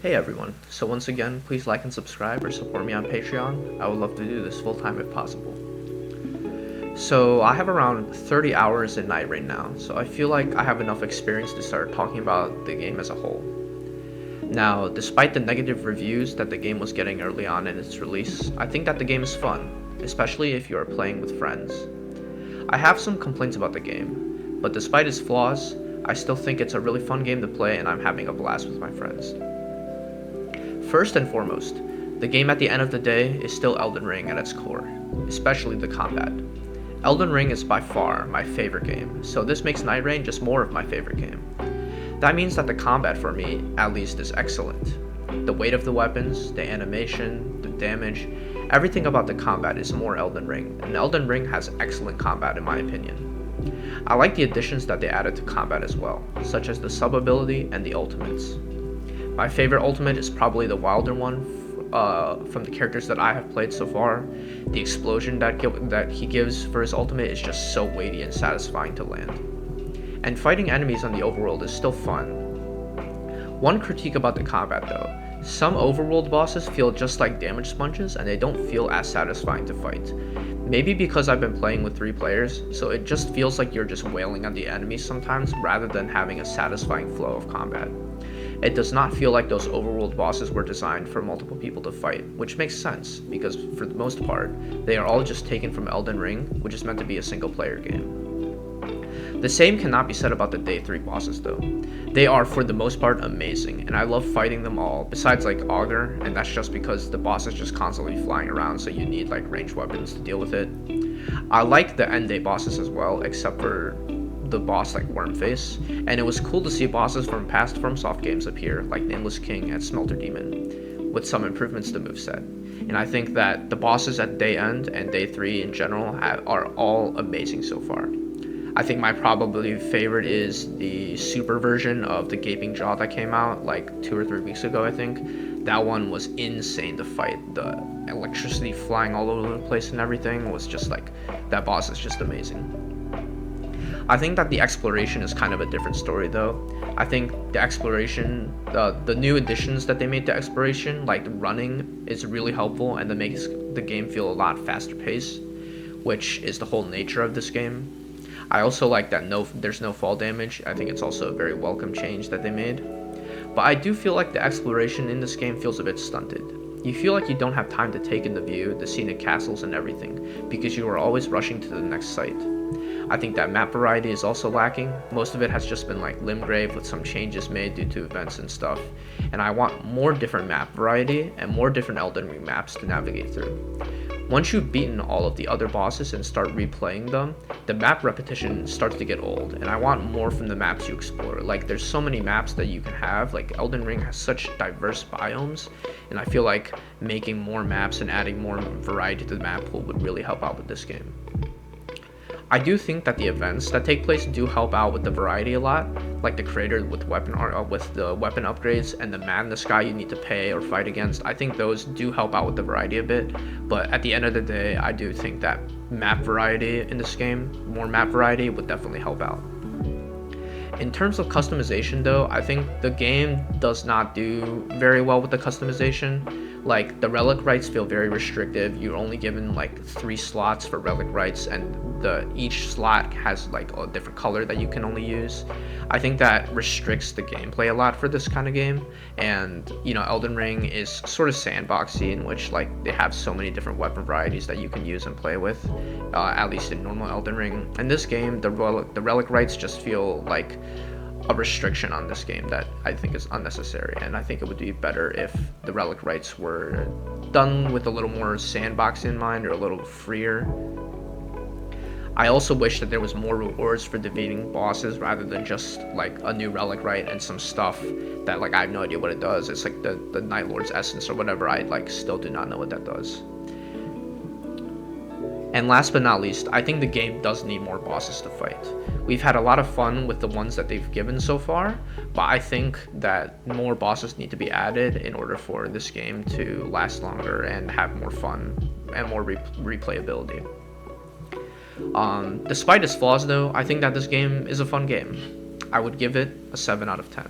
Hey everyone, so once again, please like and subscribe or support me on Patreon. I would love to do this full time if possible. So I have around 30 hours in Nightreign now, so I feel like I have enough experience to start talking about the game as a whole. Now, despite the negative reviews that the game was getting early on in its release, I think that the game is fun, especially if you are playing with friends. I have some complaints about the game, but despite its flaws, I still think it's a really fun game to play and I'm having a blast with my friends. First and foremost, the game at the end of the day is still Elden Ring at its core, especially the combat. Elden Ring is by far my favorite game, so this makes Nightreign just more of my favorite game. That means that the combat for me, at least, is excellent. The weight of the weapons, the animation, the damage, everything about the combat is more Elden Ring, and Elden Ring has excellent combat in my opinion. I like the additions that they added to combat as well, such as the sub ability and the ultimates. My favorite ultimate is probably the Wilder one from the characters that I have played so far. The explosion that he gives for his ultimate is just so weighty and satisfying to land. And fighting enemies on the overworld is still fun. One critique about the combat though, some overworld bosses feel just like damage sponges and they don't feel as satisfying to fight. Maybe because I've been playing with 3 players, so it just feels like you're just wailing on the enemies sometimes rather than having a satisfying flow of combat. It does not feel like those overworld bosses were designed for multiple people to fight, which makes sense, because for the most part, they are all just taken from Elden Ring, which is meant to be a single player game. The same cannot be said about the Day 3 bosses though. They are for the most part amazing, and I love fighting them all, besides like Augur, and that's just because the boss is just constantly flying around, so you need like ranged weapons to deal with it. I like the end day bosses as well, except for the boss like Wormface, and it was cool to see bosses from past FromSoft games appear, like Nameless King and Smelter Demon, with some improvements to moveset. And I think that the bosses at Day End and Day 3 in general are all amazing so far. I think my probably favorite is the super version of the Gaping Jaw that came out like 2 or 3 weeks ago, I think. That one was insane to fight. The electricity flying all over the place and everything was just like, that boss is just amazing. I think that the exploration is kind of a different story though. I think the exploration, the new additions that they made to exploration, like running, is really helpful and that makes the game feel a lot faster paced, which is the whole nature of this game. I also like that there's no fall damage. I think it's also a very welcome change that they made. But I do feel like the exploration in this game feels a bit stunted. You feel like you don't have time to take in the view, the scenic castles and everything, because you are always rushing to the next site. I think that map variety is also lacking. Most of it has just been like Limgrave with some changes made due to events and stuff. And I want more different map variety and more different Elden Ring maps to navigate through. Once you've beaten all of the other bosses and start replaying them, the map repetition starts to get old, and I want more from the maps you explore. Like, there's so many maps that you can have. Like, Elden Ring has such diverse biomes, and I feel like making more maps and adding more variety to the map pool would really help out with this game. I do think that the events that take place do help out with the variety a lot, like the creator with the weapon upgrades and the man in the sky you need to pay or fight against. I think those do help out with the variety a bit, but at the end of the day, I do think that map variety in this game, more map variety, would definitely help out. In terms of customization though, I think the game does not do very well with the customization. Like, the relic rights feel very restrictive. You're only given like 3 slots for relic rights, and each slot has like a different color that you can only use. I think that restricts the gameplay a lot for this kind of game. And Elden Ring is sort of sandboxy, in which like they have so many different weapon varieties that you can use and play with, at least in normal Elden Ring. In this game, the relic rights just feel like a restriction on this game that I think is unnecessary, and I think it would be better if the relic rights were done with a little more sandbox in mind, or a little freer. I also wish that there was more rewards for defeating bosses rather than just like a new relic right and some stuff that like I have no idea what it does. It's like the Night Lord's essence or whatever. I like still do not know what that does. And last but not least, I think the game does need more bosses to fight. We've had a lot of fun with the ones that they've given so far, but I think that more bosses need to be added in order for this game to last longer and have more fun and more replayability. Despite its flaws though, I think that this game is a fun game. I would give it a 7 out of 10.